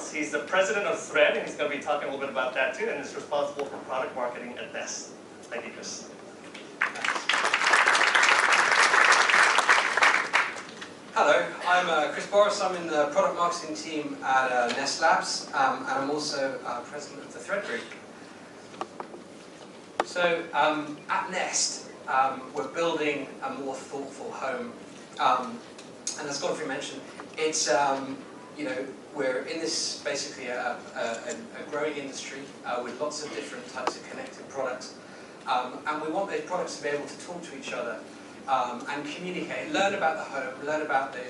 Boross. He's the president of Thread, and he's going to be talking a little bit about that too, and is responsible for product marketing at Nest. Thank you, Chris. Hello, I'm Chris Boross. I'm in the product marketing team at Nest Labs, and I'm also president of the Thread group. So at Nest, we're building a more thoughtful home, and as Godfrey mentioned, it's we're in this basically a growing industry with lots of different types of connected products, and we want those products to be able to talk to each other and communicate, learn about the home, learn about the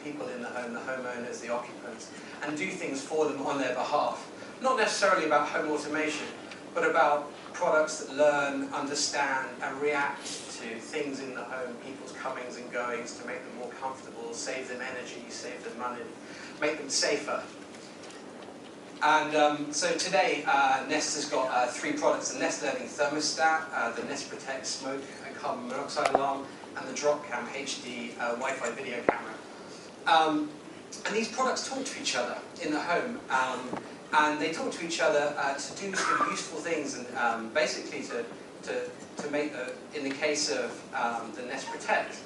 people in the home, the homeowners, the occupants, and do things for them on their behalf. Not necessarily about home automation, but about products that learn, understand, and react to things in the home, people's comings and goings, to make them more comfortable, save them energy, save them money, make them safer. And so today, Nest has got 3 products: the Nest Learning Thermostat, the Nest Protect Smoke and Carbon Monoxide Alarm, and the DropCam HD Wi-Fi video camera. And these products talk to each other in the home, and they talk to each other to do some useful things, and basically to make, in the case of the Nest Protect,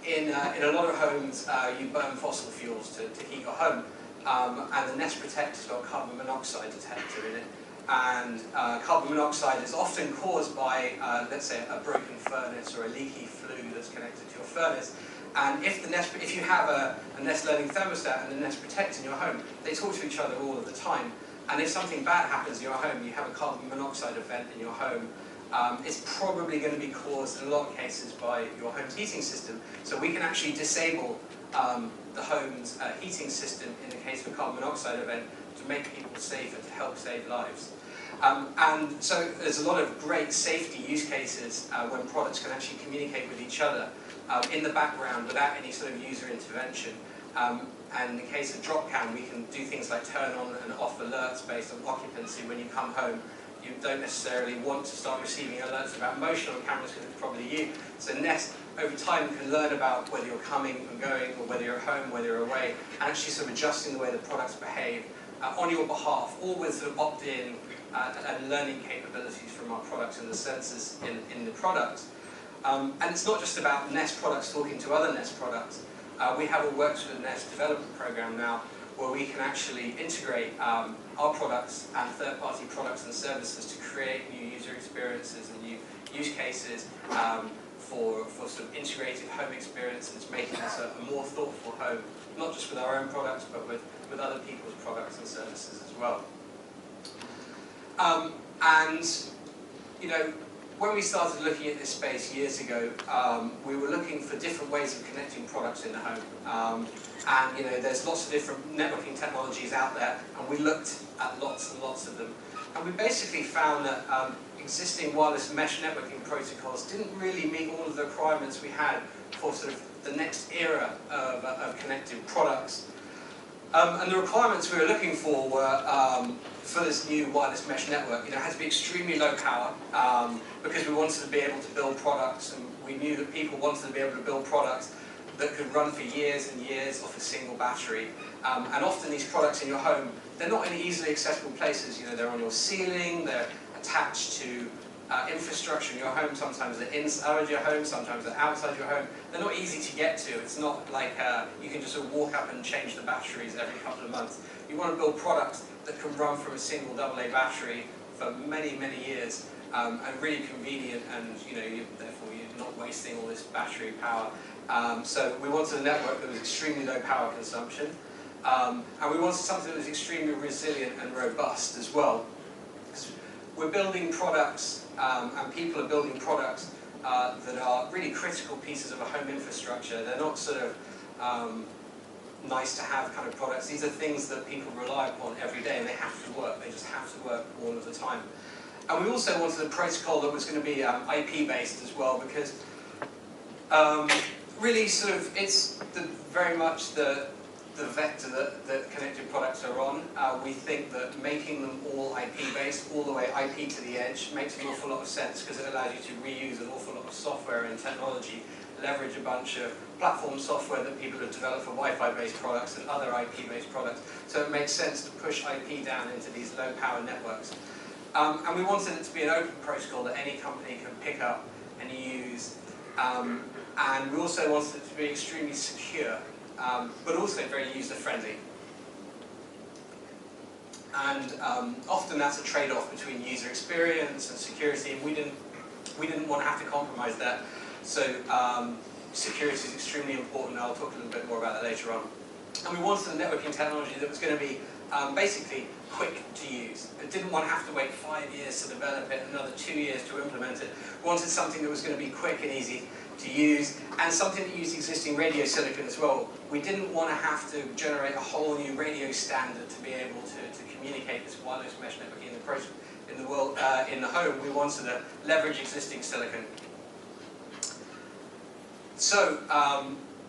in a lot of homes you burn fossil fuels to heat your home, and the Nest Protect has got a carbon monoxide detector in it, and carbon monoxide is often caused by, let's say, a broken furnace or a leaky flue that's connected to your furnace. And if you have a Nest Learning Thermostat and a Nest Protect in your home, they talk to each other all of the time. And if something bad happens in your home, you have a carbon monoxide event in your home, it's probably going to be caused in a lot of cases by your home's heating system. So we can actually disable the home's heating system in the case of a carbon monoxide event to make people safer, to help save lives. And so there's a lot of great safety use cases when products can actually communicate with each other in the background without any sort of user intervention. And in the case of DropCam, we can do things like turn on and off alerts based on occupancy when you come home. You don't necessarily want to start receiving alerts about motion on cameras because it's probably you. So Nest, over time, can learn about whether you're coming and going, or whether you're at home, whether you're away, and actually sort of adjusting the way the products behave on your behalf, all with sort of opt-in and learning capabilities from our products and the sensors in the products. And it's not just about Nest products talking to other Nest products. We have a Works with Nest development program now where we can actually integrate our products and third-party products and services to create new user experiences and new use cases for sort of integrated home experiences, making us a more thoughtful home, not just with our own products, but with other people's products and services as well. And, you know, when we started looking at this space years ago, we were looking for different ways of connecting products in the home. And you know, there's lots of different networking technologies out there, and we looked at lots and lots of them. And we basically found that existing wireless mesh networking protocols didn't really meet all of the requirements we had for sort of the next era of connected products. And the requirements we were looking for were, for this new wireless mesh network, you know, it had to be extremely low power, because we wanted to be able to build products, and we knew that people wanted to be able to build products that could run for years and years off a single battery. And often these products in your home, they're not in easily accessible places. You know, they're on your ceiling, they're attached to infrastructure in your home. Sometimes they're inside your home, sometimes they're outside your home. They're not easy to get to. It's not like you can just sort of walk up and change the batteries every couple of months. You want to build products that can run from a single AA battery for many, many years, and really convenient, and you know, therefore you're not wasting all this battery power. So we wanted a network that was extremely low power consumption, and we wanted something that was extremely resilient and robust as well. We're building products, and people are building products that are really critical pieces of a home infrastructure. They're not sort of nice to have kind of products. These are things that people rely upon every day, and they have to work. They just have to work all of the time. And we also wanted a protocol that was going to be IP based as well, because really sort of it's very much the vector that connected products are on. We think that making them all IP based, all the way IP to the edge, makes an awful lot of sense, because it allows you to reuse an awful lot of software and technology leverage a bunch of platform software that people have developed for Wi-Fi based products and other IP based products. So it makes sense to push IP down into these low power networks. And we wanted it to be an open protocol that any company can pick up and use. And we also wanted it to be extremely secure, but also very user friendly. And often that's a trade-off between user experience and security, and we didn't want to have to compromise that. So security is extremely important. I'll talk a little bit more about that later on. And we wanted a networking technology that was going to be basically quick to use. It didn't want to have to wait 5 years to develop it, another 2 years to implement it. We wanted something that was going to be quick and easy to use, and something that used existing radio silicon as well. We didn't want to have to generate a whole new radio standard to be able to communicate this wireless mesh networking in the home. We wanted to leverage existing silicon. So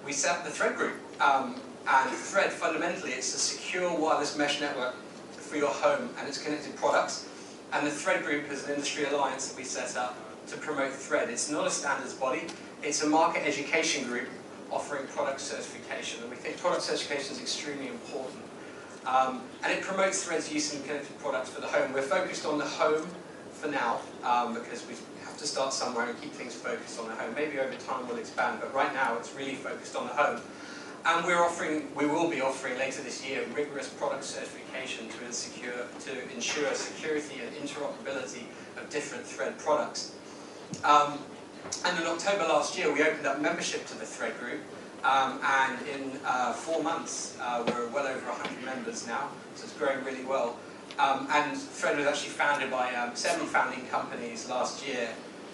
we set up the Thread group. And Thread, fundamentally, it's a secure wireless mesh network for your home and its connected products. And the Thread group is an industry alliance that we set up to promote Thread. It's not a standards body. It's a market education group offering product certification. And we think product certification is extremely important. And it promotes Thread's use in connected products for the home. We're focused on the home for now, because we have to start somewhere and keep things focused on the home. Maybe over time we'll expand, but right now it's really focused on the home. And we will be offering later this year rigorous product certification to ensure security and interoperability of different Thread products. And in October last year, we opened up membership to the Thread group, and in 4 months, we're well over 100 members now, so it's growing really well. And Thread was actually founded by 7 founding companies last year,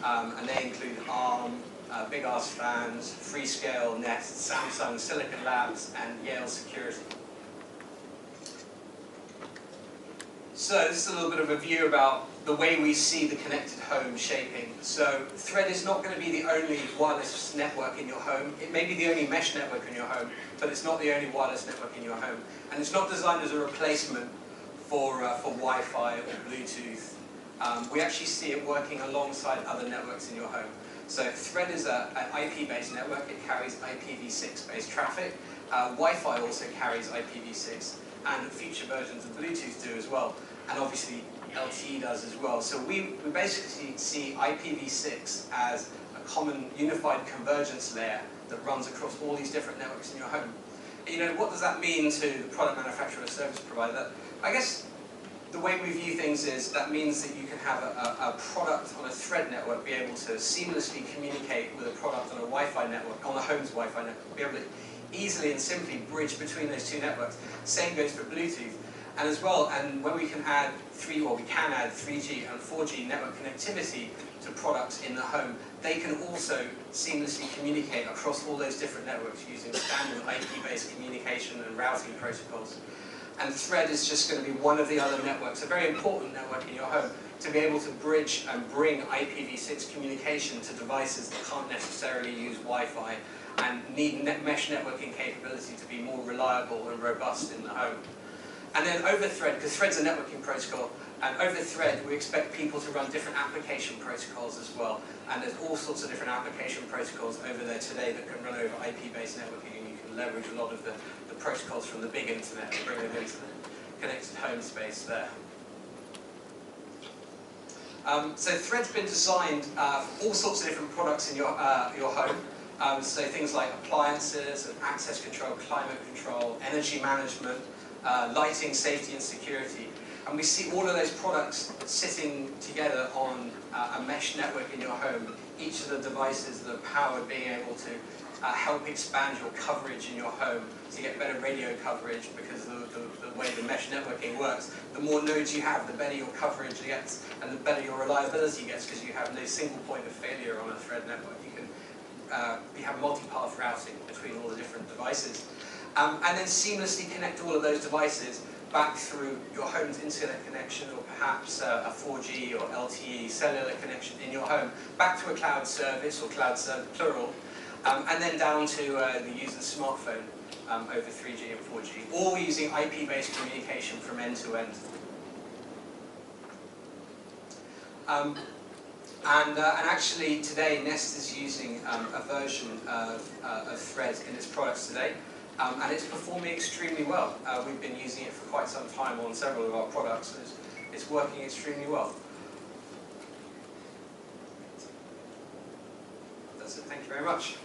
and they include ARM, Big Ass Fans, Freescale, Nest, Samsung, Silicon Labs, and Yale Security. So this is a little bit of a view about the way we see the connected home shaping. So Thread is not going to be the only wireless network in your home. It may be the only mesh network in your home, but it's not the only wireless network in your home. And it's not designed as a replacement for Wi-Fi or Bluetooth. We actually see it working alongside other networks in your home. So Thread is an IP-based network. It carries IPv6-based traffic. Wi-Fi also carries IPv6, and future versions of Bluetooth do as well. And obviously LTE does as well. So we basically see IPv6 as a common unified convergence layer that runs across all these different networks in your home. And, what does that mean to the product manufacturer or service provider? I guess the way we view things is that means that you can have a product on a Thread network be able to seamlessly communicate with a product on a Wi-Fi network, on a home's Wi-Fi network, be able to easily and simply bridge between those two networks. Same goes for Bluetooth. And as well, and when we can add 3G and 4G network connectivity to products in the home, they can also seamlessly communicate across all those different networks using standard IP-based communication and routing protocols. And Thread is just going to be one of the other networks, a very important network in your home, to be able to bridge and bring IPv6 communication to devices that can't necessarily use Wi-Fi and need mesh networking capability to be more reliable and robust in the home. And then over Thread, because Thread's a networking protocol, and over Thread we expect people to run different application protocols as well. And there's all sorts of different application protocols over there today that can run over IP-based networking, and you can leverage a lot of the protocols from the big internet and bring them into the connected home space there. So Thread's been designed for all sorts of different products in your home. So things like appliances and access control, climate control, energy management, lighting, safety and security. And we see all of those products sitting together on a mesh network in your home. Each of the devices that are powered being able to help expand your coverage in your home to get better radio coverage, because the way the mesh networking works, the more nodes you have, the better your coverage gets and the better your reliability gets, because you have no single point of failure on a Thread network. You have multi-path routing between all the different devices. And then seamlessly connect all of those devices back through your home's internet connection, or perhaps a 4G or LTE cellular connection in your home, back to a cloud service, or cloud service plural, and then down to the user's smartphone over 3G and 4G, all using IP-based communication from end to end. And actually today Nest is using a version of Thread in its products today, and it's performing extremely well. We've been using it for quite some time on several of our products, and it's working extremely well. That's it, thank you very much.